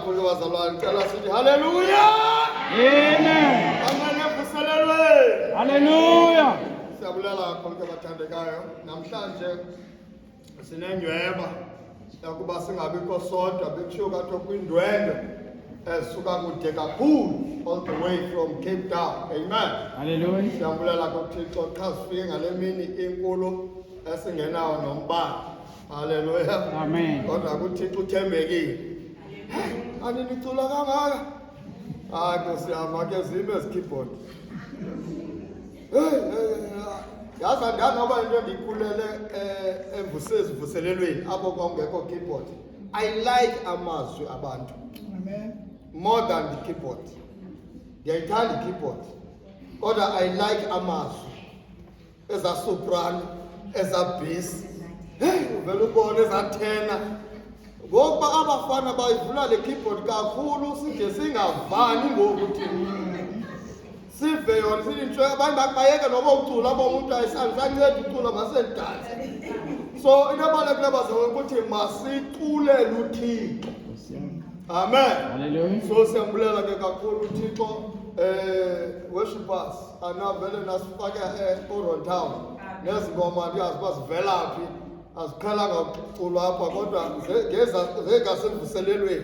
kakhulu ke bazalwane, ngicela sithi haleluya. Amen. Anganevuselelwe. Hallelujah. Siyabulela kakhulu ke bathandekayo. Namhlanje sinenyweba yakuba singabikho sodwa bekuthiwo kathiwa kwindwendwe ezisuka kude kakhulu all the way from Cape Town. Amen. Hallelujah. Siyabulela kuThixo xa sifike ngale mini inkulu esingenawo nombane. Haleluya. Amen. Kodwa kuThixo uthembekile. Anicula kangaka. Hayi Nkosi yami ake zime ezi-keyboard. Yazi andanoba into endiyikhulele evuselelweni apho kwakungekho keyboard. I like amazwi abantu. Amen. More than the keyboard. Ndiyayithanda i-keyboard. Kodwa I like amazwi. Eza soprano, eza bass. Uvela ubone eza tenor. Ngokuba abafana bayivula le keyboard kakhulu side singavani ngokuthi sive yona sithi nje abantu bayeke noba ucula abo umuntu ayisanceda ucula masendanse. So into ebalekile bazalwane ukuthi masiculele uThixo. Amen. Hallelujah. So siyambulela ke kakhulu uThixo worshipers anavele nasifake eOrange Town. Nezingoma ndiyazi bazivelaphi aziqhelanga ukuculwa apha kodwa ngeza semvuselelweni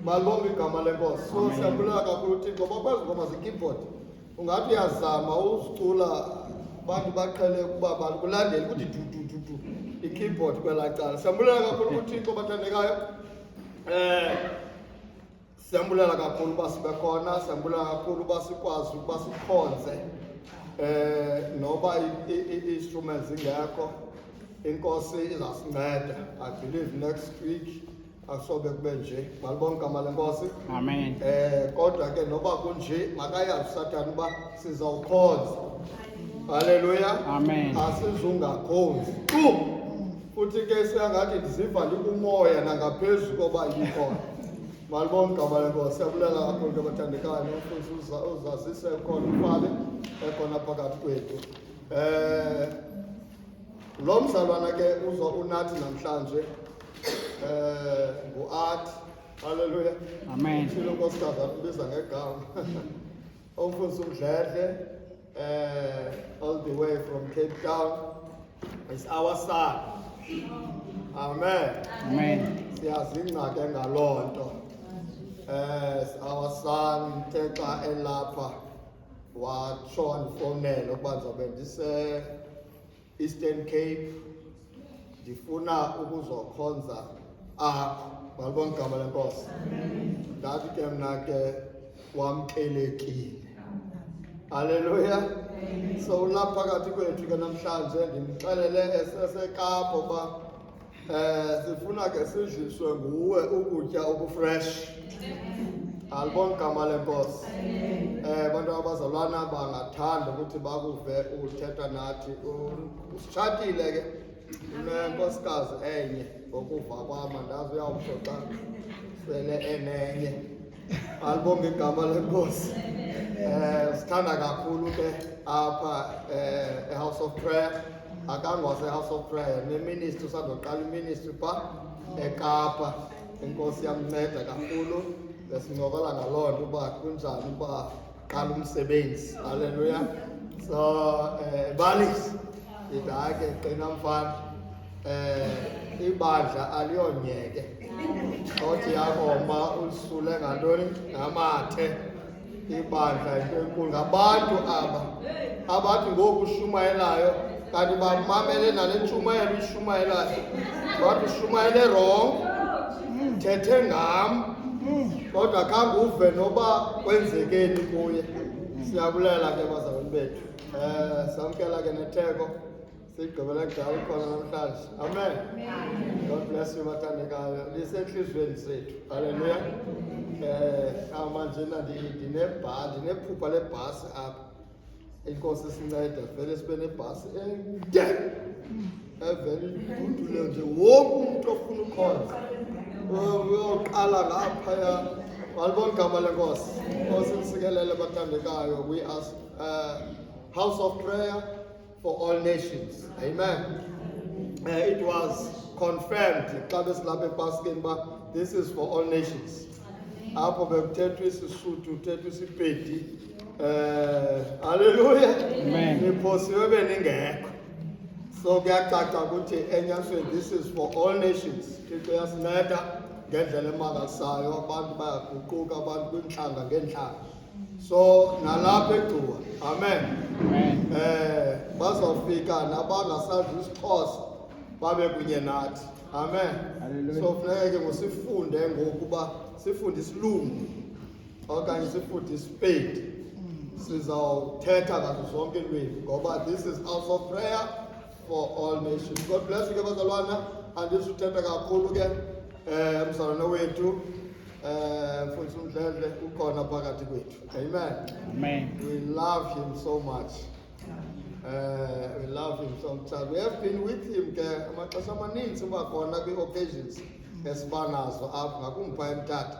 malonga igama lenkosi. So siyambulela kakhulu uThixo bakwazi ngoma ze-keyboard ungathi uyazama uzicula abantu baqhele ukuba bakulandele ukuthi du i-keyboard kwelaa cala. Siyambulela kakhulu uThixo bathandekayo. Siyambulela kakhulu uba sibe khona, siyambulela kakhulu uba sikwazi ukuba sikhonze noba i-instruments zingekho. Inkosi izasinceda. I believe next week akusobe kube nje. Malibonke igama lenkosi. Amen. Kodwa ke noba kunje makayazi uSathane uba sizawukhonza. Haleluya. Amen. Asizungakhonzi. Futhi ke siyangathi ndiziva ndikumoya nangaphezulu koba ikhona. Malibonke igama lenkosi. Siyabulela kakhulu ke bathandekayo nomfundisi uzazise khona umfale ekhona phakathi kwethu. Lo mzalwana ke unathi namhlanje nguArt. Haleluya. Amen. Silo nkosikazi abiza ngegama. Umfundisi uMdledle all the way from Cape Town is our son. Amen. Amen. Siyazingca ke ngaloo nto. Our son Teka elapha watsho andifowunele ukuba ndizobe ndise Eastern Cape ndifuna ukuzokhonza apha. Malibonke igama lenkosi. Ndathi ke mna ke wamkelekile. Haleluya. So ulapha phakathi kwethu ke namhlanje ndimxelele eseseKapa uba sifuna ke sidliswe nguwe ukutya okufresh. Alibonke igama lenkosi. Abantu abazalwana bangathanda ukuthi bakuve uthetha nathi. Usitshatile ke unenkosikazi enye ngokuva kwam andazi uyawutsho xa sele enenye. Alibonke igama lenkosi. Sithanda kakhulu ke apha eHouse of Prayer. Akangose House of Prayer neministry usandoqala iministry pha eKapa. Inkosi yamnceda kakhulu. Besincokola ngaloo nto uba kunjani uba qala umsebenzi. Haleluya. So balisi idake qina mfana. Ibandla aliyonyeke. Othi yakoma ulisule ngantoni ngamathe. Ibandla into enkulu ngabantu aba abathi ngoku ushumayelayo kanti bamamele nale ntshumayelo ishumayelayo. Bathi ushumayele wrong. Thethe ngam. Kodwa khange uve noba kwenzekeni kuye. Siyabulela ke bazalwane bethu. Samkela ke netheko sigqibele kudala khona namhlanje. Amen. God bless you bathandekayo. Lisenhlizweni zethu. Haleluya. Manje ndinephupha lebhasi apha. Inkosi sinceda vele sibe nebhasi ende. Evele idudule nje wonke umuntu ofuna ukhonza. Uyoqala ngaphaya. Malibonke igama lenkosi. Inkosi nisikelele bathandekayo. We are House of Prayer for all nations. Amen. It was confirmed xa besilapha ePaskeni uba this is for all nations. apho bekuthethwa isiSuthu kuthethwa isiPedi. Hallelujah. Amen. Niphosiwe beningekho. So kuyacaca ukuthi enyanisweni this is for all nations. Thixo uyasinceda ngendlela emangalisayo, abantu bayaguquka, abantu kwintlanga ngeentlanga. So nalapha eGcuwa, amen. Amen. Bazawufika nabangasazi isiXhosa babe kunye nathi, amen. Hallelujah. So funeka ke ngosifunde ngokuba sifunde isilungu okanye sifunde iSpedi. Sizawuthetha ngazo zonke iilwimi ngoba this is house of prayer for all nations. God bless you ke bazalwana. Andisuthetha kakhulu ke mzalwane wethu Mfundisi uMdledle ukhona phakathi kwethu. Amen. Amen. We love him so much. We love him so much. We have been with him ke amaxesha amaninzi bakhona kwi-occasions esibanazo apha ngakumbi phaa eMthatha.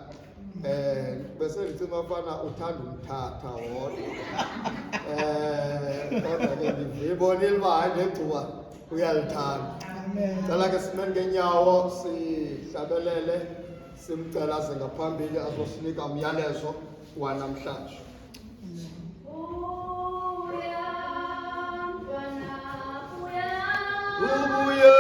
Bese ndicinga afana uthanda umthatha wodwa. Kodwa ke ndibonile uba hayi neGcuwa uyalithanda. Cela ke simeni ngeenyawo sihlabelele simcela ze ngaphambili azosinika umyalezo wanamhlanje. Ubuye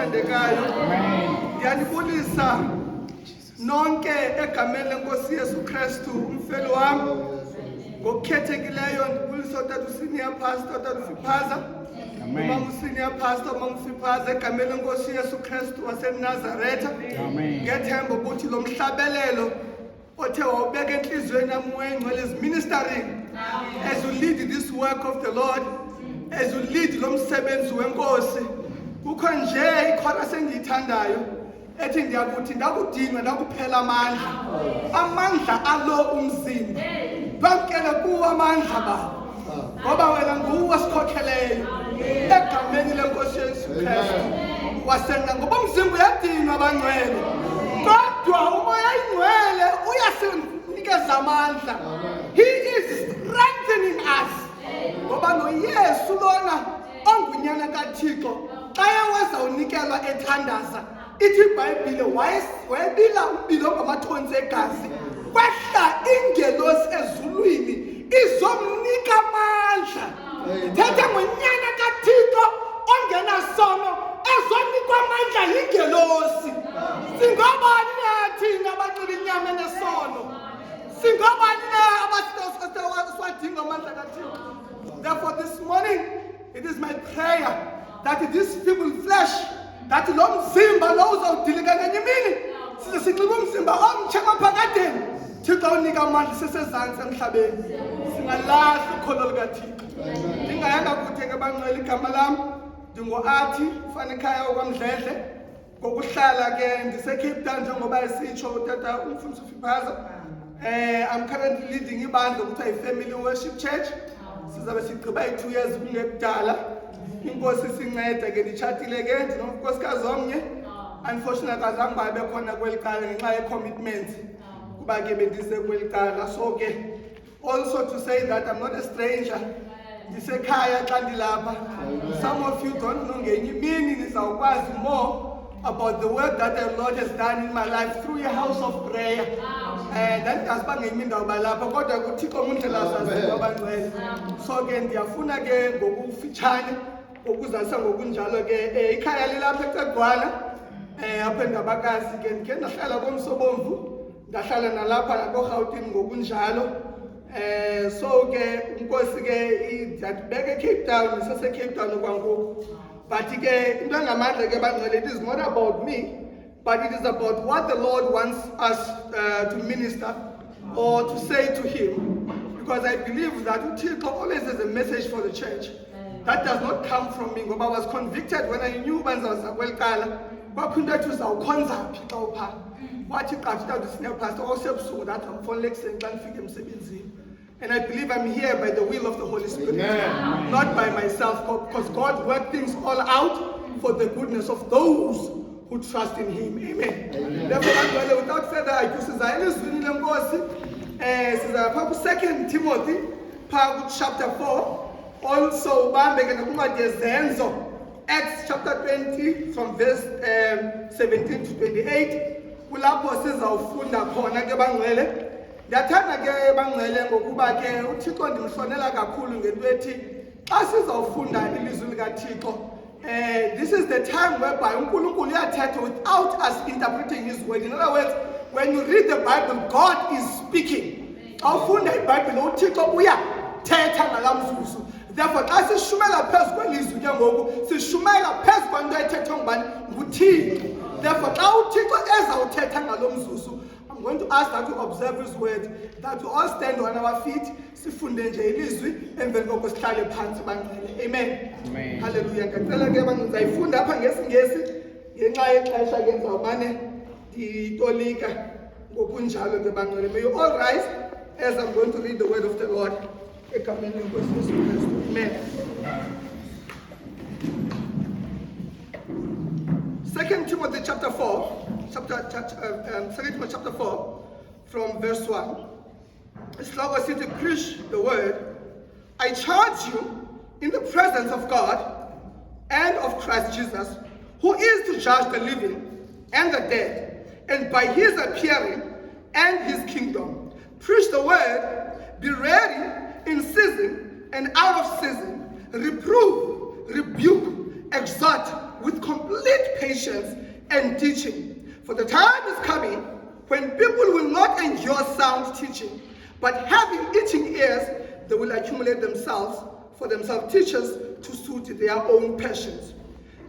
othandekayo. Amen. Ndiyanibulisa nonke egameni lenkosi Yesu Kristu umfelo wami. Ngokukhethekileyo ndibulisa utata usenior pastor utata uSiphaza. Amen. Mama usenior pastor mama uSiphaza egameni lenkosi Yesu Kristu waseNazaretha. Amen. Ngethemba ukuthi lo mhlabelelo othe wawubeka enhliziyweni yami wengcwele is ministering as you lead this work of the Lord, as you lead lo msebenzi wenkosi. Kukho nje ikhona sengiyithandayo ethi ndiyakuthi ndakudinga ndakuphela amandla alo umzimba bamkele kuwo amandla baba ngoba wena nguwe osikhokheleyo egameni lenkosi Yesu Kristu wasena ngoba umzimba uyadinwa abangcwele kodwa umoya ingcwele uyasinikeza amandla. He is strengthening us ngoba noYesu lona ongunyana kaThixo xa wazawunikelwa ethandaza ithi iBhayibhile wayebila umbilo ngamathonsi egazi kwehla ingelosi ezulwini izomnika amandla. Ithetha ngonyana kaThixo ongenasono ezonikwa amandla yingelosi. Singobani nathina abanxiba inyama enesono? Singobani na abaswadinga amandla kaThixo? Therefore this morning it is my prayer that this feeble flesh, that lo mzimba lo uzawudilika ngenye imini size sinxibe umzimba omtsha maphakadeni Thixo unika amandla sisezantsi emhlabeni singalahli ukholo lukaThixo. Ndingayanga kuthi ke bangcwele igama lam ndingo-Athi Fanekhaya okwamdledle ngokuhlala ke ndise-Cape Town njengoba esitsho utata umfundisi uSiphaza. I'm currently leading ibandla okuthiwa yi-Family Worship Church. Sizabe sigqiba 2 years kungekudala. Inkosi sincede ke nditshatile ke ndinonkosikazi omnye. Unfortunately azange babe khona kweli cala ngenxa ye-commitment kuba ke bendise kweli cala. So ke also to say that I'm not a stranger. Ndisekhaya xa ndilapha. Some of you don't know ngenye imini nizawukwazi more about the work that the Lord has done in my life through a house of prayer. Ndandidaziba ngenye imini ndawuba lapha kodwa kuThixo ngundlela saziyo abangcwele. So ke ndiyafuna ke ngokufitshane ukuzalisa ngokunjalo ke ikhaya lilapha eCegwana apha eNdabakazi ke ndikhe ndahlala koMsobomvu ndahlala nalapha nakoRhawutini ngokunjalo. So ke inkosi ke ndiyabeka eCape Town sase-Cape Town okwangoku. But ke into engamandla ke bangcwele, it is not about me, but it is about what the Lord wants us to minister or to say to him, because I believe that uThixo always has a message for the church that does not come from me. Ngoba I was convicted when I knew banzaza kweli cala kwaphinde ethi uzawukhonza phi xa upha wathi qathi tata senior pastor osebusuku that amfonele ekuseni xa ndifike emsebenzini. And I believe I'm here by the will of the Holy Spirit, not by myself, because God works things all out for the goodness of those who trust in him. Amen. Therefore, without further ado, sizayelizwini lenkosi sizapha ku-2 Timothy chapter 4. Also ubambe ke nokuncwadi yezenzo Acts chapter 20 from verse 17 to 28. Kulapho sizawufunda khona ke bangcwele. Ndiyathanda ke bangcwele ngokuba ke uThixo ndimhlonela kakhulu ngento ethi xa sizawufunda ilizwi likaThixo this is the time whereby uNkulunkulu uyathetha without us interpreting his word. In other words, when you read the Bible, God is speaking. Xa ufunda iBhayibhile uThixo uyathetha ngalamzuzu. Therefore xa sishumela phezu kwelizwi ke ngoku sishumela phezu kwanto ethethwa ngubani nguThixo. Therefore xa uThixo ezawuthetha ngalo mzuzu, I'm going to ask that you observe his word, that you all stand on our feet, sifunde nje ilizwi emveni koko sihlale phansi bangcwele. Amen. Amen. Hallelujah. Ngicela ke abantu ngizayifunda apha ngesingesi ngenxa yexesha ke ndizawumane nditolika ngokunjalo ke bangcwele. May you all rise as I'm going to read the word of the Lord. Egameni lenkosi Yesu Kristu. Amen. 2 Timothy chapter 4, 2 Timothy chapter 4, from verse 1. It's like I said to preach the word. I charge you in the presence of God and of Christ Jesus, who is to judge the living and the dead, and by his appearing and his kingdom. Preach the word, be ready in season and out of season, reprove, rebuke, exhort with complete patience and teaching. For the time is coming when people will not endure sound teaching, but having itching ears, they will accumulate for themselves teachers to suit their own passions,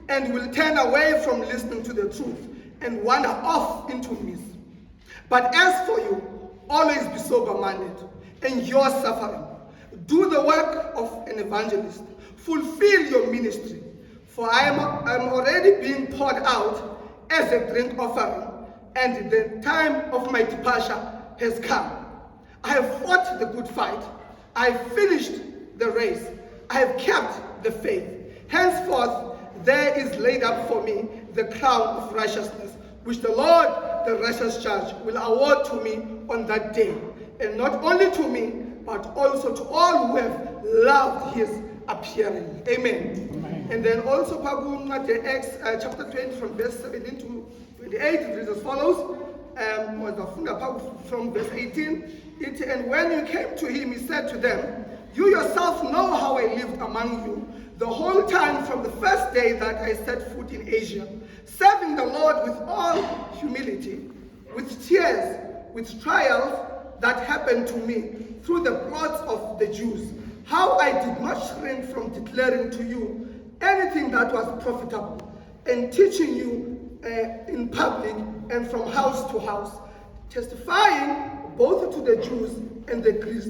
and will turn away from listening to the truth and wander off into myths. But as for you, always be sober-minded, endure suffering, do the work of an evangelist, fulfill your ministry, for I am already being poured out as a drink offering, and the time of my departure has come. I have fought the good fight, I have finished the race, I have kept the faith. Henceforth there is laid up for me the crown of righteousness, which the Lord, the righteous judge, will award to me on that day, and not only to me, but also to all who have loved his appearing. Amen. Amen. And then also the Acts chapter 20 from verse 17 to 28, it reads as follows. From verse 18, and when you came to him, he said to them, you yourself know how I lived among you the whole time from the first day that I set foot in Asia, serving the Lord with all humility, with tears, with trials that happened to me through the plots of the Jews, how I did not shrink from declaring to you anything that was profitable, and teaching you in public and from house to house, testifying both to the Jews and the Greeks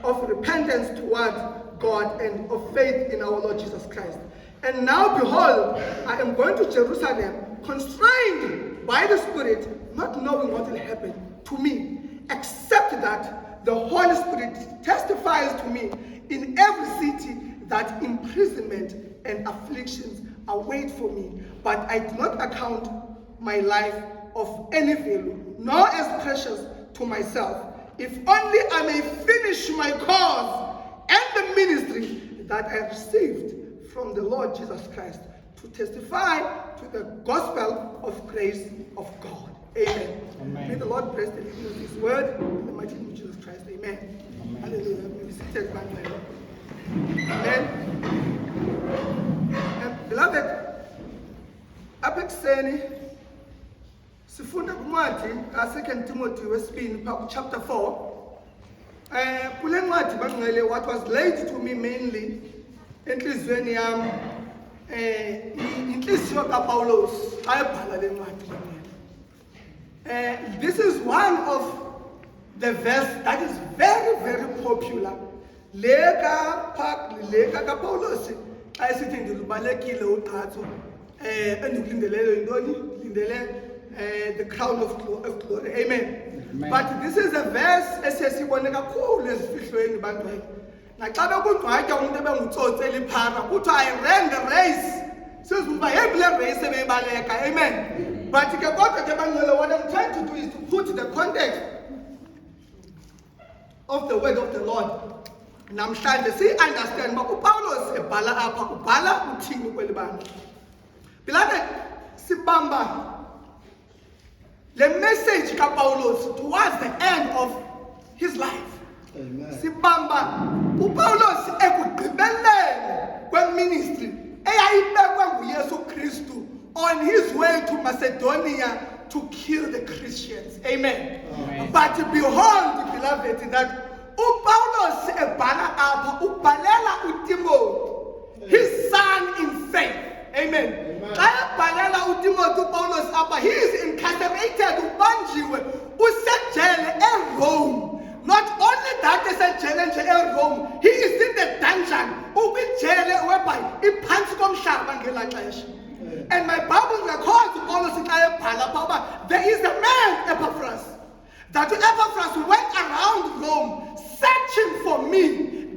of repentance toward God and of faith in our Lord Jesus Christ. And now behold, I am going to Jerusalem, constrained by the Spirit, not knowing what will happen to me, except that the Holy Spirit testifies to me in every city that imprisonment and afflictions await for me. But I do not account my life of any value, nor as precious to myself, if only I may finish my cause and the ministry that I received from the Lord Jesus Christ, to testify to the gospel of grace of God. Amen. Amen. May the Lord bless the reading of his word in the mighty name of Jesus Christ. Amen. Amen. Hallelujah. May be seated, Amen. And beloved, apha ekuseni sifunda kuncwadi ka2 Timothy wesibini chapter 4. Kule ncwadi bangcwele, what was laid to me mainly enhlizweni yami inhliziyo kaPawulos ayebhala le ncwadi. This is one of the verse that is very, very popular. Leka kaPawulos ayesithi ndilubalekile uqhatho endikulindeleyo yintoni? Lindele the crown of glory. Amen. Amen. But this is a verse esiyasibone kakhulu ezifihlweni bantwana. Naxa bekungcwatya umuntu ebengutsotsi eliphara kuthiwa I ran the race. Sizumba yebule race ebeyibaleka. Amen. But ke kodwa ke bangcwele, what I'm trying to do is to put the context of the word of the Lord. Namhlanje si-understand uba uPawulos ebhala apha ubhala uthini kweli bantu. Beloved, sibamba the message kaPawulos towards the end of his life. Amen. Sibamba uPawulos ekugqibeleni kweministry eyayibekwe nguYesu Kristu on his way to Macedonia to kill the Christians. Amen. Amen. But behold, beloved, that uPawulos ebhala apha ubhalela uTimothy, his son in faith. Amen. Xa ebhalela uTimothy uPawulos apha, he is incarcerated, ubanjiwe, usejele eRome. Not only that, esejele nje eRome, he is in the dungeon, ukwijele whereby iphantsi komhlaba ngela xesha. And my Bible records uPawulos xa ebhala apha, there is a man, Epaphras, that Epaphras went around Rome searching for me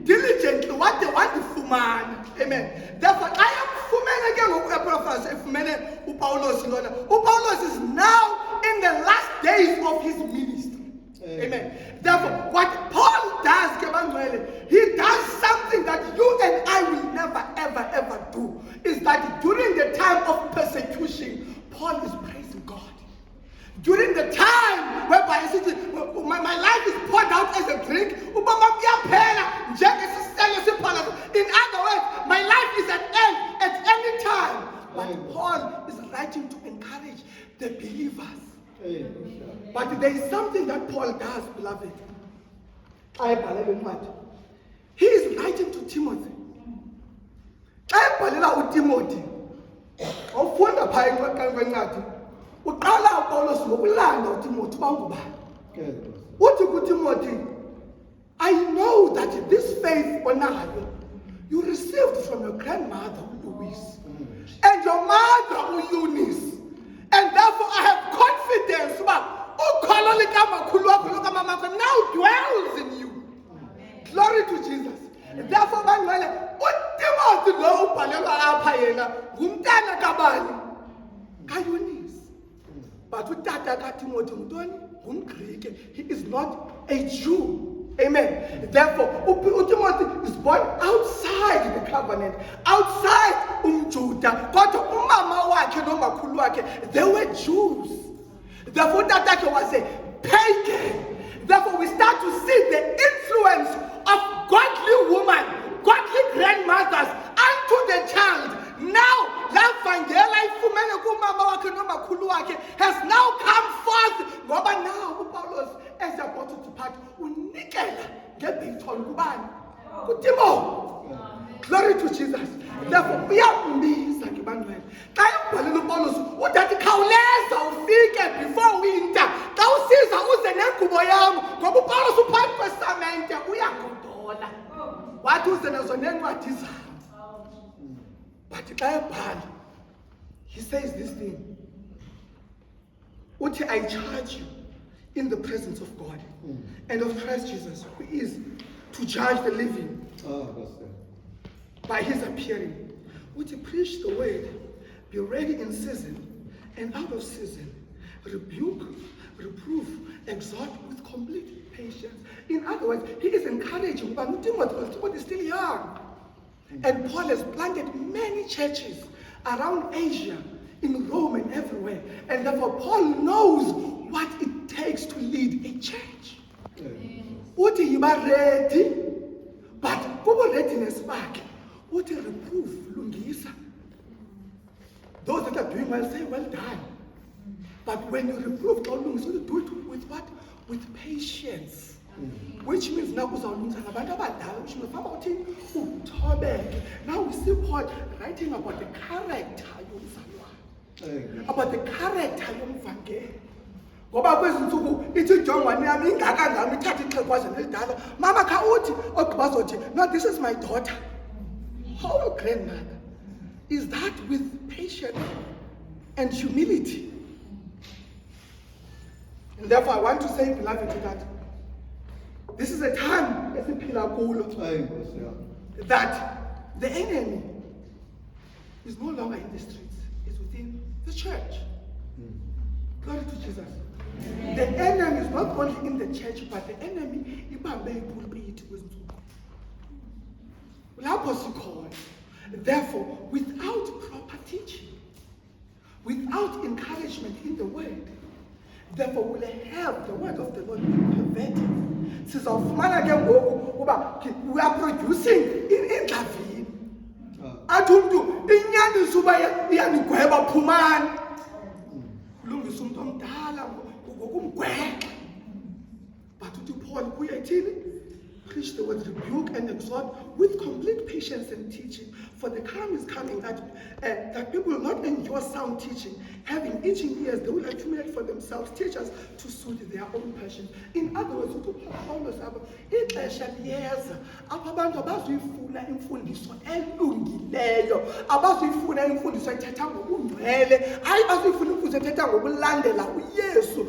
diligently what they want to find. Amen. Therefore, I am fumene ke ngoku Epaphras efumene uPawulos lona. uPawulos is now in the last days of his ministry. Amen. Therefore, what Paul does, he does something that you and I will never, ever, ever do. Is that during the time of persecution, Paul is praising God. During the time whereby my life is poured out as a drink, in other words, my life is at end at any time. But Paul But there is something that Paul does, beloved. He is writing to Timothy. Timothy. Awufunda phaya kwencwadi. Uqala uPaulos ngokulanda uTimothy bangubani. Uthi kuTimothy, I know that this faith onayo you received from your grandmother Louise and your mother Eunice, and therefore I have confidence that ukholo likamakhulu wakho lokamama wakho now dwells in you. Glory to Jesus. Therefore bangcwele uTimothy lo ubhalelwa apha yena ngumntana kabani kaEunice, but utata kaTimothy ngumntwana ngumGreek. He is not a Jew. Amen. Therefore, Timothy is born outside the covenant, outside Judah. But umama wakhe nomakhulu wakhe, they were Jews. Therefore, that was a pagan. Therefore, we start to see the influence of godly women, godly grandmothers unto the child. Now, has now come forth. But now, Paulos is about to depart. Glory to Jesus. Therefore, we are amazed. Before winter, but he says this thing. I charge you in the presence of God and of Christ Jesus, who is to judge the living by his appearing. Preach the word, be ready in season and out of season, rebuke, reprove, exhort with complete patience. In other words, he is encouraging Timothy is still young. And Paul has planted many churches around Asia, in Rome and everywhere. And therefore Paul knows what it takes to lead a church. You are ready, but kubo readiness back. Reproof, lungisa. Those that are doing well say, well done. But when you reprove, you do it with what? With patience. Which means now now we see Paul writing about the character about the character yomvangeli. Ngoba kwezinsuku ithi jongwane yami ingaka ngami ithatha ixhegwaze nelidala. Mama kha uthi ogqibazothi, no, this is my daughter. How grandmother is that with patience and humility. And therefore I want to say, beloved, that this is a time that the enemy is no longer in the streets, it's within the church. Glory to Jesus. The enemy is not only in the church, but the enemy is therefore, without proper teaching, without encouragement in the word, therefore will have the word of the Lord perverted. We are producing in Davin. Atundu inyani suba yanigweba phumani. Kulungisa umuntu omdala ngokumgweba. But uthi Paul kuye ethini? Preach the word, rebuke and exhort with complete patience and teaching. For the time is coming that people will not endure sound teaching. Having itching ears, they will accumulate for themselves teachers to suit their own passions. In other words, ixesha liyeza apho abantu abazuyifuna imfundiso elungileyo, abazuyifuna imfundiso ethetha ngobungcwele, hayi bazuyifuna imfundiso ethetha ngokulandela uYesu,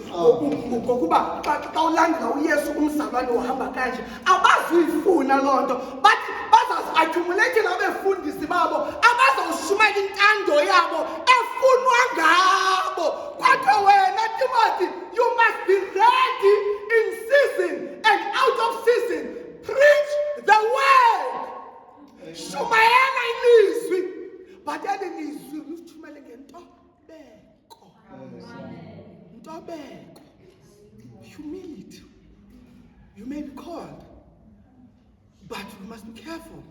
ngokuba xa ulandela uYesu umzalwane uhamba kanje. Abazuyifuna loo nto, but bazazi-accumulate abefundisi babo abazawushumela intando yabo efunwa ngabo. Kodwa wena Timothy, you must be ready in season and out of season. Preach the word. Shumayela ilizwi, but eli lizwi lithumele ngentobeko. Ntobeko. Humility. You may be called, but we must be careful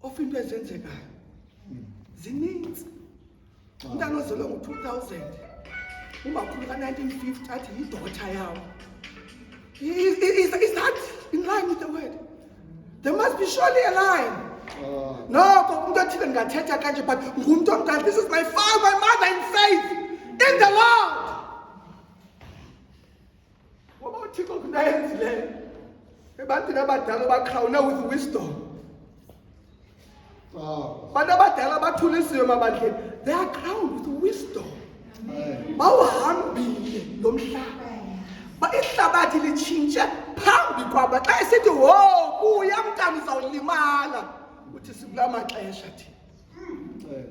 of into ezenzekayo. Zininzi. Umntana ozelwe ngo-2000 umakhulu ka-1950 athi yidaughter yawo. Is that in line with the word? There must be surely a line. No, umuntu othile ngingathetha kanje, but ngumuntu omdala. This is my father, my mother in faith, in the Lord. What about Thixo kunayenzileyo? Ebantwini abadala bakhrawuna with wisdom. Abantu abadala abathulisiwe emabandleni, they are crowned with wisdom. Bawuhambile lo mhlaba. Ihlabathi litshintshe phambi kwabo. Xa esithi wo buya mntana uzawulimala, uthi sikula maxesha thina.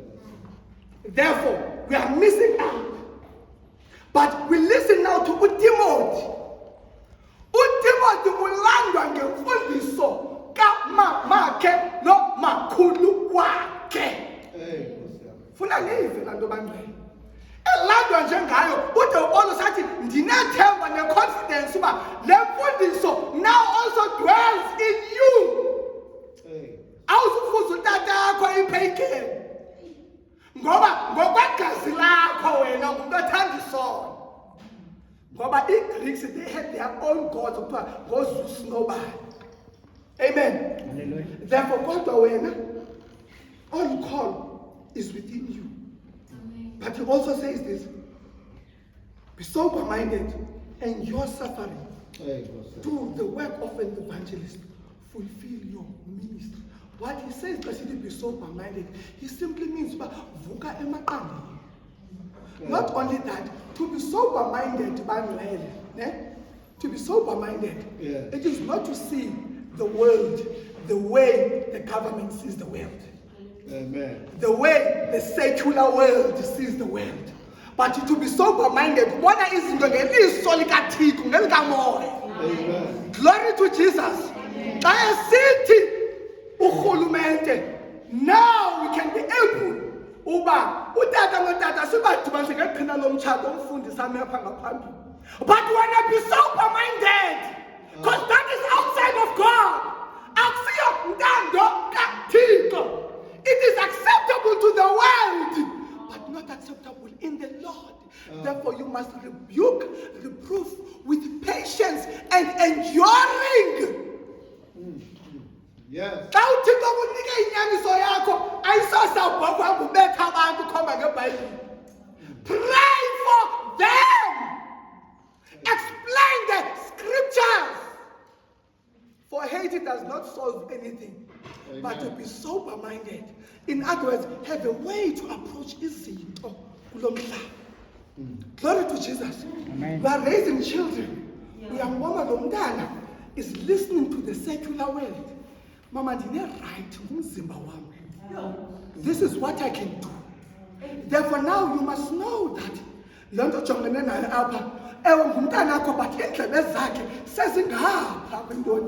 Therefore, we are missing out. But we listen now to uTimothy. uTimothy ulandwa ngemfundiso kamamakhe nomakhulu wakhe. Funa nive laa nto bangcwele. Elandwa njengayo, ude uPaulo sathi ndinethemba ne-confidence uba le mfundiso now also dwells in you. Awuzufuza utata yakho ipheyikeni, ngoba ngokwegazi lakho wena ngumuntu othanda isono. Ngoba i-Greeks, they had their own gods okuthiwa ngoZeus nobani. Amen. Hallelujah. Therefore, kodwa wena, all you call is within you. But he also says this: be sober-minded, and your suffering. Do the work of an evangelist. Fulfill your ministry. What he says, basically, be sober-minded, he simply means vuka emaqandeni. Not only that, to be sober-minded, to be sober-minded, it is not to see the world the way the government sees the world. Amen. The way the secular world sees the world. But to be sober-minded, what is Amen. Glory to Jesus. Now we can be able but when I be sober-minded, because that is outside of God. It is acceptable to the world, but not acceptable in the Lord. Therefore, you must rebuke, reproof with patience and enduring. Yes. Pray for them. Explain the scriptures. For hate does not solve anything. Amen. But to be sober-minded. In other words, have a way to approach izinto kulo mhlaba. Glory to Jesus. Amen. We are raising children. Uyambona lo mntana is listening to the secular world. Mama, ndine right ngumzimba wami. This is what I can do. Therefore now you must know that lonto jongene nayo apha ewe ngumntana akho but indlebe zakhe sezingapha kwintoni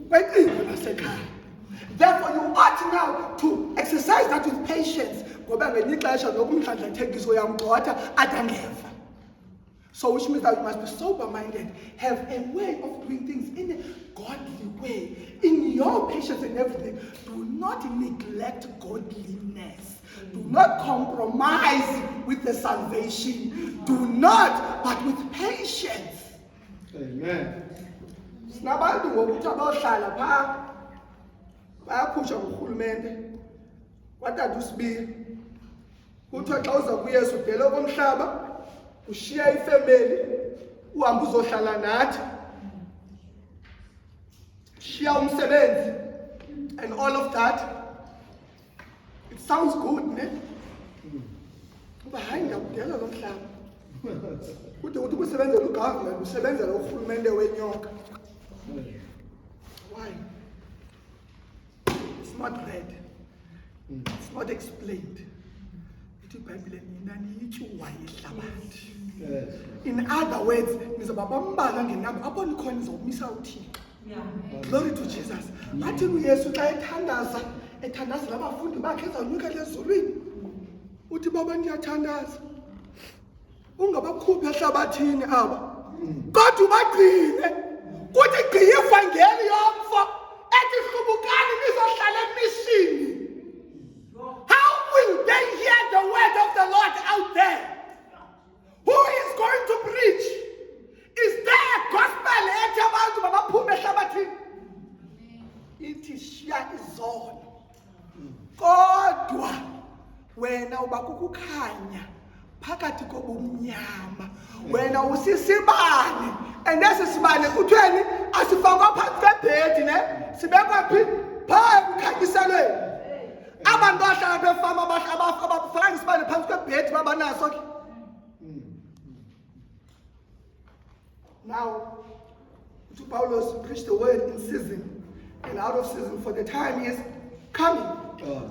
kwecingo lasekhaya. Therefore you ought now to exercise that with patience, ngoba ngelinye ixesha lokumdlandlathekiso yamgxotha adangeva. So which means that you must be sober-minded, have a way of doing things in a godly way. In your patience and everything, do not neglect godliness. Do not compromise with the salvation. Do not, but with patience. Amen. Sinabantu ngokuthi abahlala pha bayakhutshwa ngurhulumente kwadade uSibili kuthiwa xa uza kuyesu udele komhlaba ushiya ifemeli uhambe uzohlala nathi shiya umsebenzi and all of that. It sounds good, ne? Uba hayi ngiyakudela lo mhlaba kude uthi usebenzela ugovernment usebenzela urhulumente wenyoka. Why? It's not read. It's not explained. In other words, glory to Jesus. Athi uYesu xa ethandaza labafundi bakhe ezanyukela ezulwini. Uthi baba ndiyathandaza. Ungabakhuphi ehlabathini aba. Kodwa ubagcine. Kuthi gqi ivangeli yomfo ethi hlubukani nizohlala emishini. How will they hear the word of the Lord out there? Who is kodwa wena uba kukukhanya phakathi kobumnyama. Wena usisibane, and esi sibane kuthweni asifakwa phansi kwebhedi ne, sibekwa phi phaa ekukhanyiselweni. Abantu abahlala befama abafaka isibane phansi kwebhedi babanaso ke. Now, to Paulos preach the word in season and out of season, for the time is coming,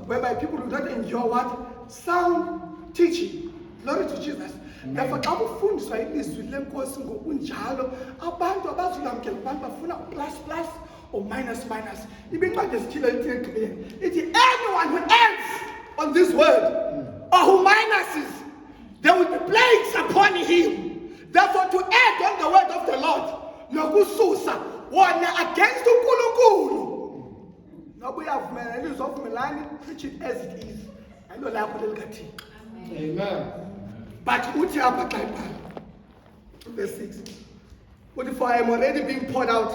whereby people do not endure what? Sound teaching. Glory to Jesus. Therefore, xa kufundiswa ilizwi lenkosi ngokunjalo, abantu abazulamkela abantu bafuna plus or minus. Ibincwadi esithile lithi ekugqibeleni, ithi anyone who adds on this word or who minuses, there will be plagues upon him. Therefore, to add on the word of the Lord, nokususa wona against uNkulunkulu. Noba uyavumela ilizwi ovumelani, preach it as it is. Ayilo lakho lelikaThixo. Amen. But uthi apha xa ibhala, verse 6, uthi, for I am already being poured out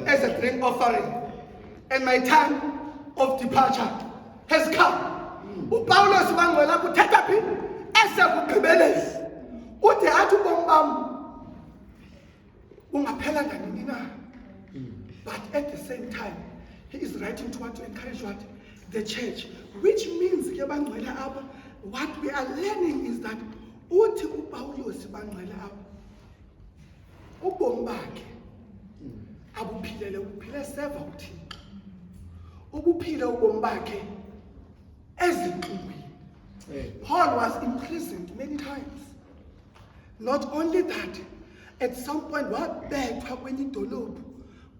as a drink offering, and my time of departure has come. UPawulos bangcwele kuthetha phi? Esekugqibeleni. Uthi athi ubomi bam ungaphela nini na. But at the same time, he is writing to encourage what? The church. Which means ke bangcwele apha, what we are learning is that uthi uPawulos bangcwele apha, ubomi bakhe abuphilele, uphile seva uThixo. Ubuphile ubomi bakhe ezinhlungwini. Paul was imprisoned many times. Not only that, at some point wabethwa kwenye idolophu,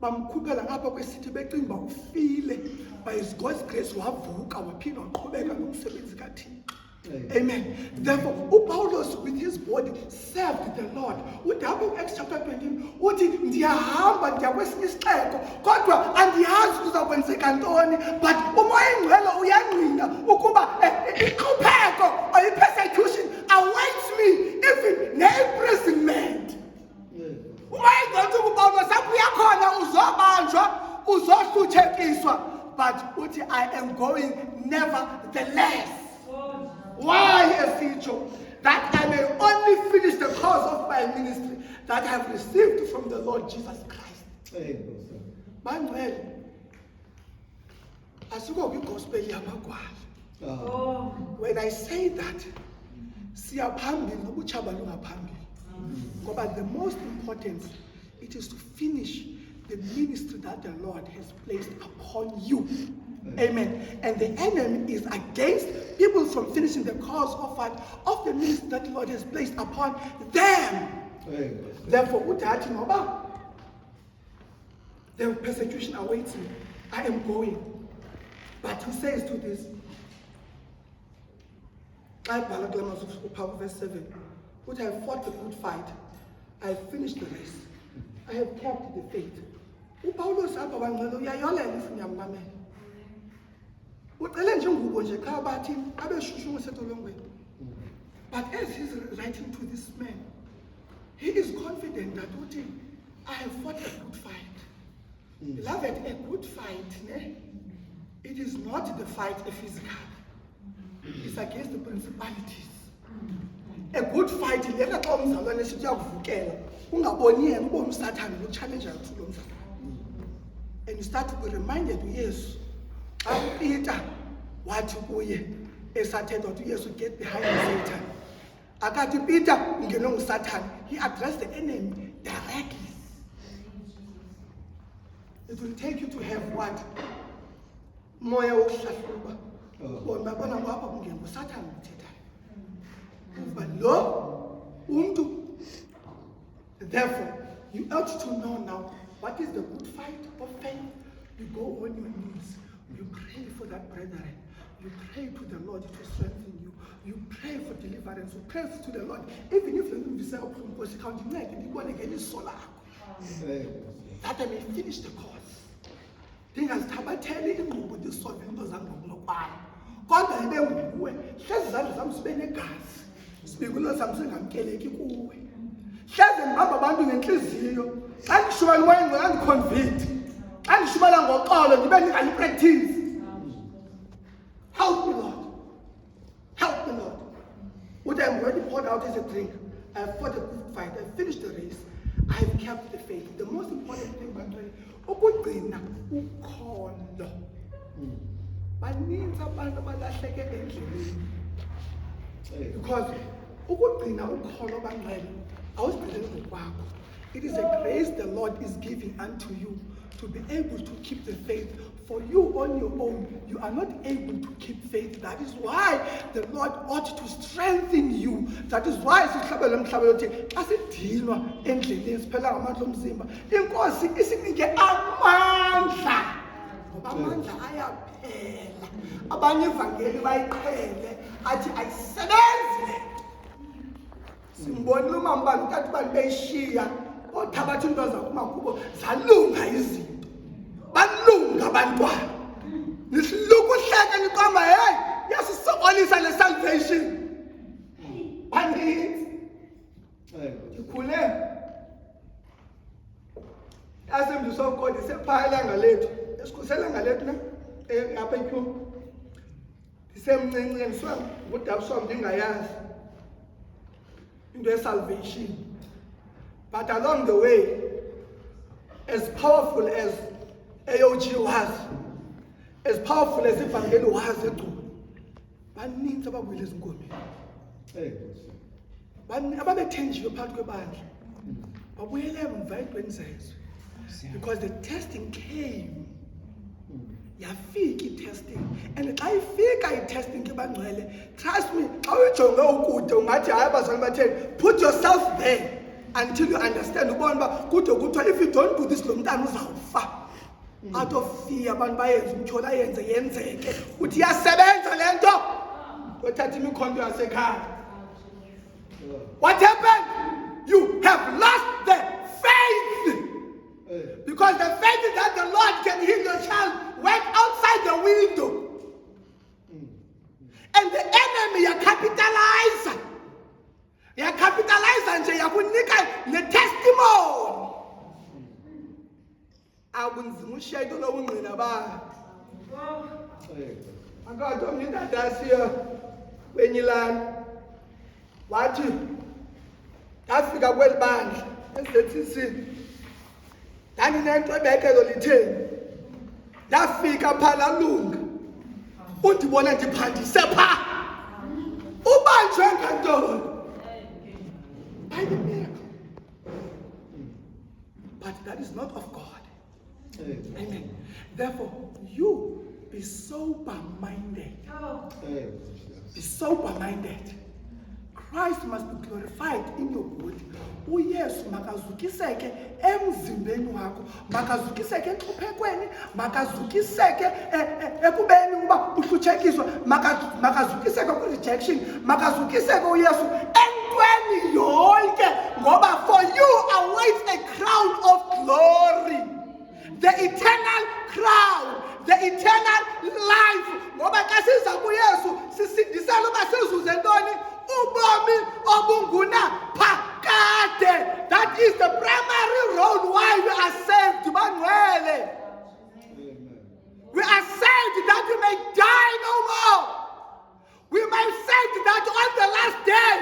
bamkhuphela ngapha kwesithi becinga uba ufile, by his God's grace wavuka waphinda waqhubeka nomsebenzi kaThixo. Amen. Therefore, uPaulos with his body served the Lord. Uthi apha Acts chapter 20, uthi ndiyahamba ndiya kwesinye isixeko kodwa andiyazi kuzakwenzeka ntoni, but umoya engcwele uyangqina ukuba inhlupheko or persecution awaits me, even ne-imprisonment. Umoya engcwele uthi kuPaulos apho uyakhona uzobanjwa, uzohluthekiswa, but uthi I am going nevertheless. Why esitsho? That I may only finish the course of my ministry that I have received from the Lord Jesus Christ. Bangcwele, asiko kwigospel yamagwala. When I say that, siyaphambili nobuchaba lungaphambili. But the most important, it is to finish the ministry that the Lord has placed upon you. Amen. And the enemy is against people from finishing the cause of the ministry that the Lord has placed upon them. Therefore, uthi noba the persecution awaits me, I am going. But he says to this, verse 7, which I have fought the good fight, I have finished the race, I have kept the faith. UPawulos apha bangcwele uyayolela if niyamamela. Ucele nje ngubo nje qha bathi abeshushu ngesetolongweni. But as he's writing to this man, he is confident that uthi I have fought a good fight. Beloved, a good fight, it is not the fight a physical. It's against the principalities. A good fight lena xa umzalwane sithi uyakuvukela ungaboni yena ubone uSathane lo challenge yakho lo mzalwane. And you start to be reminded, yes, Peter, what kuye esathetha wathi yes, get behind Satan. Akathi Peter ngeno nguSathane. He addressed the enemy directly. It will take you to have what? Moya wokuhlahluba. Bona bona ngapha kungena nguSathane uthethayo. But lo umntu. Therefore, you ought to know now what is the good fight of faith. You go on your knees. You pray for that brethren. You pray to the Lord to strengthen you. You pray for deliverance. You pray to the Lord. Even if you don't count that I may finish the course. Ndingazithabatheli inkqubo ndisolve into zam ngokunokwalo. Kodwa ibe nguwe. Hlezi izandla zam zibe negazi. Sibikulo sam singamkeleki kuwe. Hlezi ngihamba abantu ngenhliziyo. Xa ndishuba moya engcwele andiconvict. Xa ndishubala ngoxolo ndibe ndingalipractice. Help me, Lord. Help me, Lord. What I am already poured out as a drink. I have fought a good fight. I have finished the race. I have kept the faith. The most important thing, ukugcina ukholo. Baninzi abantu abalahleke endleleni. Because ukugcina ukholo bangcwele awuzigcineli ngokwakho. It is a grace the Lord is giving unto you to be able to keep the faith. For you on your own, you are not able to keep faith. That is why the Lord ought to strengthen you. That is why sihlabele emhlabeni uthi asidinwa endleleni siphela ngamandla omzimba. Inkosi isinike amandla. Ngoba amandla ayaphela. Abanye ivangeli bayiqhele athi ayisebenzi. Simbonile umambala uthatha abantu beyishiya othabatha into zakuba kubo zalunga izinto. Balunga abantwana. Nisiluku hleke niqamba hey yasisokolisa le salvation. Baninzi. Ikhule. Assembly of God isephaya ilanga lethu. Esikhusela ilanga lethu ne apha eTyhuma. Ndisemncinci ngiswa ngudabuswa ndingayazi. Into yesalvation. But along the way, as powerful as AOG was, as powerful as Evangeli was, baninzi ababuyile ezinkomeni. Ababethenjiwe phakathi kwebandla babuyele emva entweni zezwe. Because the testing came. Yafika i-testing. And xa ifika i-testing ke bangcwele, trust me, xa uyijonge ukude ungathi hayi abazali batheni, put yourself there until you understand ubona uba kude kuthiwa if you don't do this lo mntana uzawufa. Out of fear abantu bayenza umtyhola yenzeke uthi iyasebenza le nto othatha imikhonto yasekhaya. What happened? You have lost the faith. Because the faith that the Lord can heal your child went outside the window. And the enemy yakapitalize. Yakapitalize nje yakunika le testimony. Akunzima ushayito lo ungqina ba. Akade omnindadasiya kwenyilana. Wathi afika kwelibandla eZCC. Dani nento ebekelo litheni. Ndafika phala lunga. Undibona ndiphandise pha. Ubanjwe ngantoni? By the miracle. But that is not of God. Amen. Therefore, you be sober-minded. Be sober-minded. Christ must be glorified in your body. uYesu makazukiseke emzimbeni wakho, makazukiseke enhluphekweni, makazukiseke ekubeni uba uhlutshekiswa, makazukiseke ku-rejection, makazukiseke uYesu entweni yonke, ngoba for you awaits a crown of glory, the eternal crown, the eternal life. Ngoba xa siza kuYesu sisindisela uba sizuze ntoni? Ubomi obunguna phakade. That is the primary road why we are saved. Bangcwele. We are saved that we may die no more. We may saved that on the last day.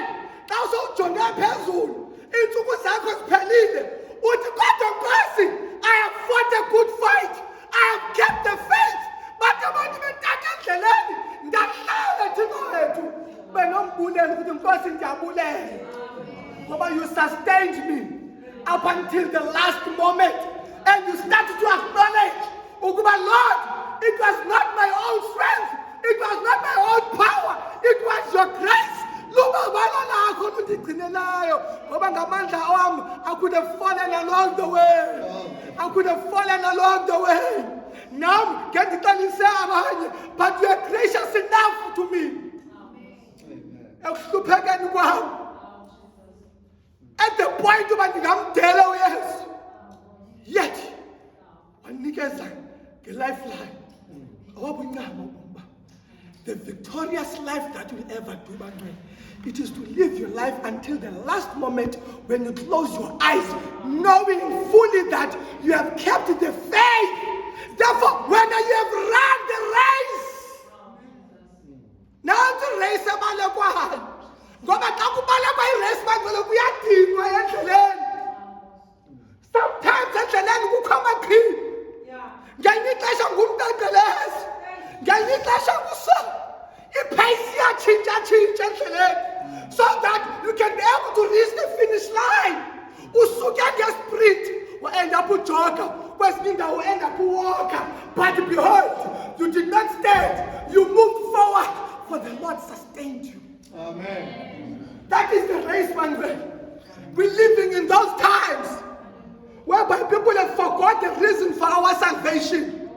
Now so jonge phezulu. Iintsuku zakho ziphelile. Uthi kodwa Nkosi, I have fought a good fight. I have kept the faith. But abantu betaka endleleni ndahlala thina wethu. Benombulele ukuthi Nkosi ndiyabulela. Ngoba you sustained me up until the last moment. And you started to acknowledge, ukuba Lord, it was not my own strength. It was not my own power. It was your grace. I could have fallen along the way. I could have fallen along the way. Now, but you are gracious enough to me. At the point of I'm telling yes. Yet, the lifeline. The victorious life that you'll ever do, it is to live your life until the last moment when you close your eyes, knowing fully that you have kept the faith. Therefore, when you have run the race, now the race about kwesinye indawo end up walker. But behold, you did not stand. You moved forward, for the Lord sustained you. Amen. That is the race, my friend. We're living in those times whereby people have forgot the reason for our salvation.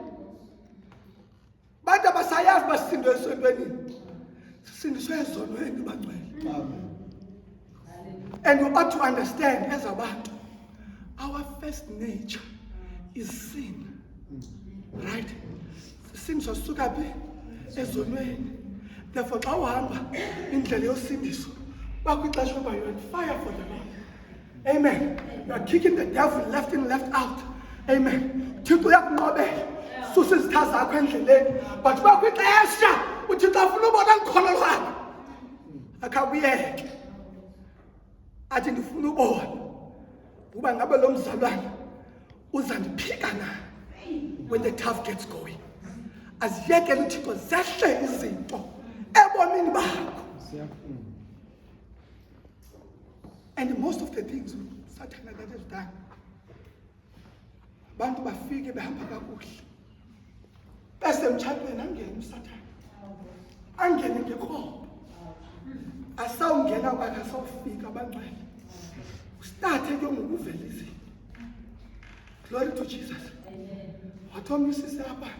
But and you ought to understand, as about our first nature is sin, right? Sin sosuka phi ezonweni. Therefore, xa uhamba indlela yosindiso, bakwixesha uba you're on fire for the Lord. Amen. You are kicking the devil left in, left out. Amen. Thixo uyakunqobela. Susa izitha zakho endleleni. But bakwixesha uThixo afuna ubona ngikhono lwakho. Akabuyeke. Athi ndifuna ubona uba ngabe lo mzalwane uzandiphika na when the tough gets going. Aziyekele uThixo zehle izinto ebomini bakho. And most of the things Satan that has done, abantu bafike behamba kakuhle. Bese emtshatweni angene uSatan. Angene ngekhobo. Asawungena kwakhe asawufika abangcwele. Start ke ngokuvela izinto. Glory to Jesus. Wathoma isisi lapha.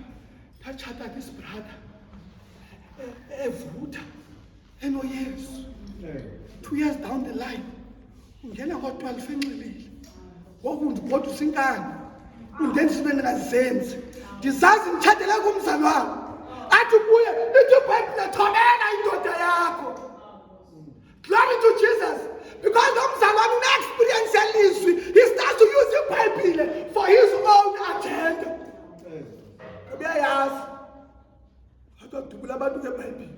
Tachata this brother. Evutha. Enoyesu. 2 years down the line. Ungena ngo-12 enxilile. Ngoku ndibodwa usinkani. Undenza into endingazenzi. Ndizazi nditshatele kumzali wami. Athi kuye lithi iBhayibhile thobela indoda yakho. Glory to Jesus. Because lo mzali wami une-experience yelizwi. He starts to use iBhayibhile for his own agenda. Uyayazi. Atodubula abantu ngeBhayibhile.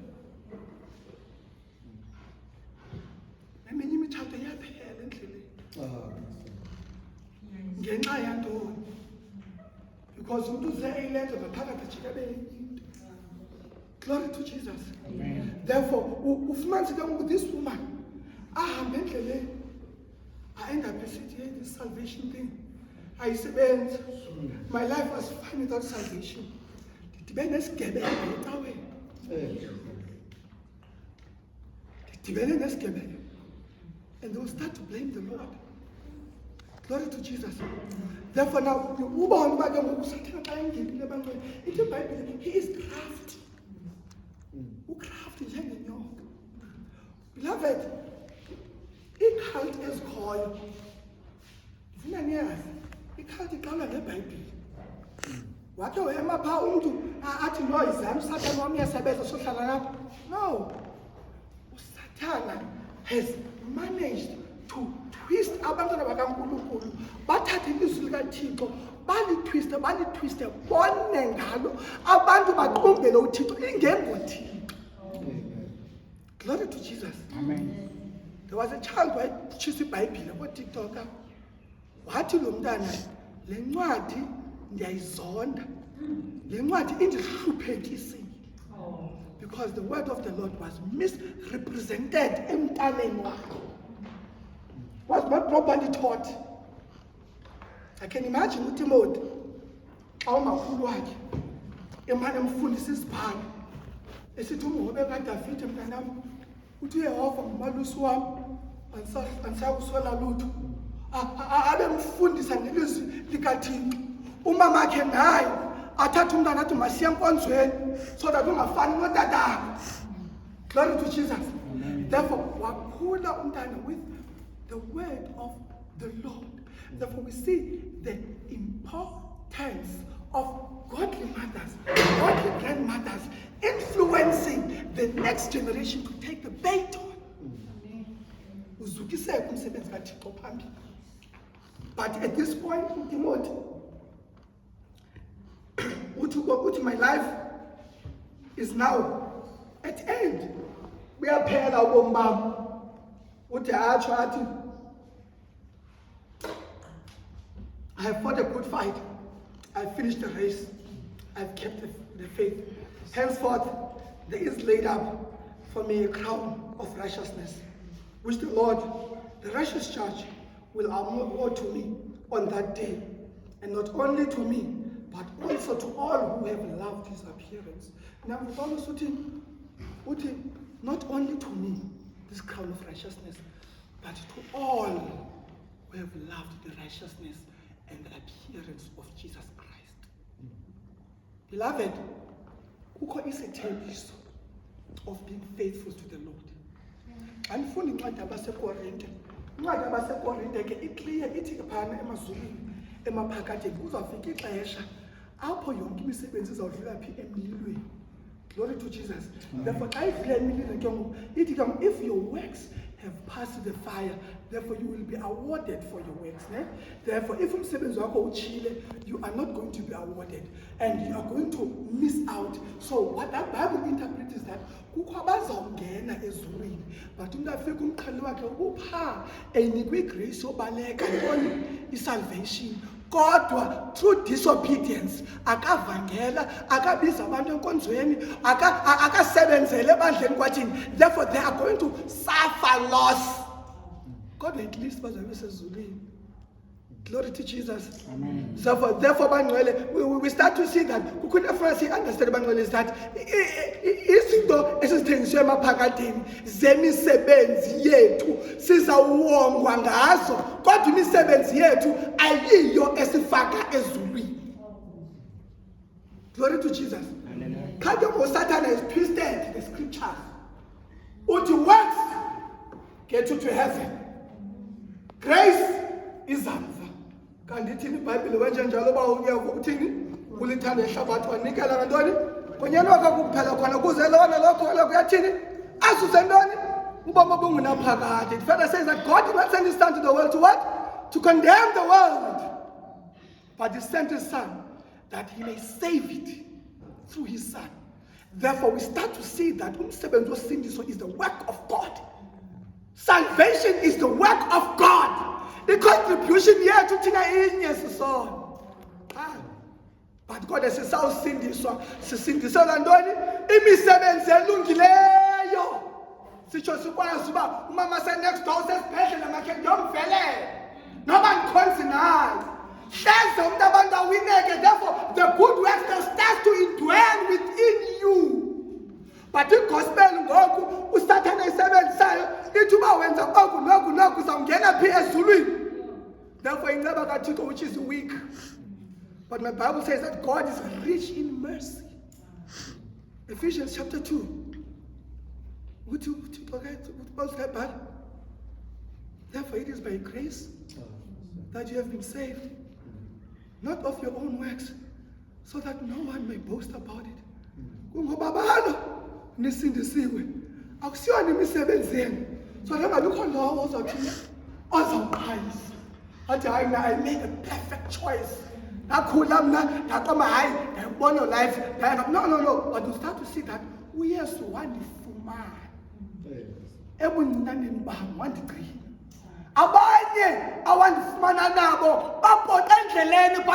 Eminye imitshato iyaphela endleleni. Ngenxa yantoni? Because umuntu uze eyilenza ngaphakathi ejikebe into. Glory to Jesus. Amen. Therefore, ufumanise ke ngoku this woman ahambe endleleni. I end up esithi this salvation thing. Ayisebenzi. My life was fine without salvation. Ndidibene nesigebenga ecaweni. Ndidibene nesigebenga. And they will start to blame the Lord. Glory to Jesus. Therefore now, ubone uba ke ngoku uSathane xa engenile ebantwini, ithi iBhayibhile, he is crafty. Ucrafty njengenyoka. Beloved, i-cult ezikhoyo, ndifuna niyazi, i-cult iqala ngeBhayibhile. Wakhe wema phaa umntu athi no izam uSathane wam uyasebenza sohlala lapha. No. uSathane has managed to twist abantwana bakaNkulunkulu bathathe ilizwi likaThixo balitwiste bone ngalo abantu baqumbele uThixo ingengoThixo. Glory to Jesus. Amen. There was a child wayetshisa iBhayibhile koTikTok. Wathi lo mntana le ncwadi ndiyayizonda. Le ncwadi indihluphekisile. Because the word of the Lord was misrepresented emntaneni wakhe. Was not properly taught. I can imagine uTimothy xa umakhulu wakhe emane emfundisa isibhalo esithi umhobe kaDavide mntanam uthi uYehova ngumalusi wami andisakusola lutho abe mfundisa ngelizwi likaThixo. Umama wakhe naye athatha umntana athi masiye enkonzweni so that ungafani notatakho. Glory to Jesus. Therefore wakhula umntana with the word of the Lord. Therefore we see the importance of godly mothers, godly grandmothers influencing the next generation to take the baton. Uzukiseke umsebenzi kaThixo phambili. But at this point, Timothy, uthi my life is now at end. Buyaphela ubomi bami. Uthi atsho athi I have fought a good fight. I have finished the race. I have kept the faith. Henceforth, there is laid up for me a crown of righteousness, which the Lord, the righteous judge, will award to me on that day. And not only to me, but also to all who have loved his appearance. Now, not only to me, this crown of righteousness, but to all who have loved the righteousness and the appearance of Jesus Christ. Beloved, kukho isithembiso of being faithful to the Lord. Andifuni incwadi yabaseKorinte. Incwadi yabaseKorinte ke iclear ithi phana emazulwini emaphakatheni kuzawufika ixesha apho yonke imisebenzi izawudlula phi emlilweni. Glory to Jesus. Therefore, xa idlula emlilweni ke ngoku ithi ke if your works have passed the fire, therefore you will be awarded for your works. Therefore, if umsebenzi wakho utshile, you are not going to be awarded and you are going to miss out. So what that Bible interprets is that kukho abazawungena ezulwini, but umntu afike umqhele wakhe upha enikwe igrace yobaleka ntoni isalvation. Kodwa through disobedience akavangela akabiza abantu enkonzweni akasebenzele ebandleni kwathini, therefore they are going to suffer loss. Kodwa at least bazabe sezulwini. Glory to Jesus. Amen. Therefore bangcwele, we start to see that kukho first understand bangcwele is that izinto esizithengiswe emaphakadeni zemisebenzi yethu sizawongwa ngazo, kodwa imisebenzi yethu ayiyo esifaka ezulwini. Glory to Jesus. Kanti Satan has twisted the scriptures. Uthi works get you to heaven, grace is amva. Kanti ithini iBhayibhile wenje njalo ba uyava uthini ulithanda ihlabathi wanikela ngantoni konyana wakho kuphela khona kuze lona lokho kuyathini azuse ntoni ubomi obungunaphakade. It further says that God did not send his son to the world to what? To condemn the world, but he sent his son that he may save it through his son. Therefore we start to see that umsebenzi wosindiso is the work of God. Salvation is the work of God. The contribution yethu thina inye sisona. But God esisawusindiswa sisindisela ntoni imisebenzi elungileyo. Sitsho sikwazi uba umama next door sesibhedlela makhe ndiyomvelela noba ndikhonzi naye hleze umntu abantu awineke. Therefore the good works that starts to indwell within you. But igospel ngoku uSathane ayisebenzisayo ithi uba wenza oku noku uzawungena phi ezulwini. Therefore inceba kaThixo which is weak. But my Bible says that God is rich in mercy. Ephesians chapter 2. Therefore it is by grace that you have been saved, not of your own works, so that no one may boast about it. Kungoba balo nisindisiwe akusiyona imisebenzi yenu. So lengabikho lowo ozothina ozawuphayisa athi hayi na I made a perfect choice. Nakhula mna ndaqoma hayi ndayibona life. No. But you start to see that uYesu wandifumana ebuncinaneni bam wandigcina. Abanye awandifumana nabo babhoda endleleni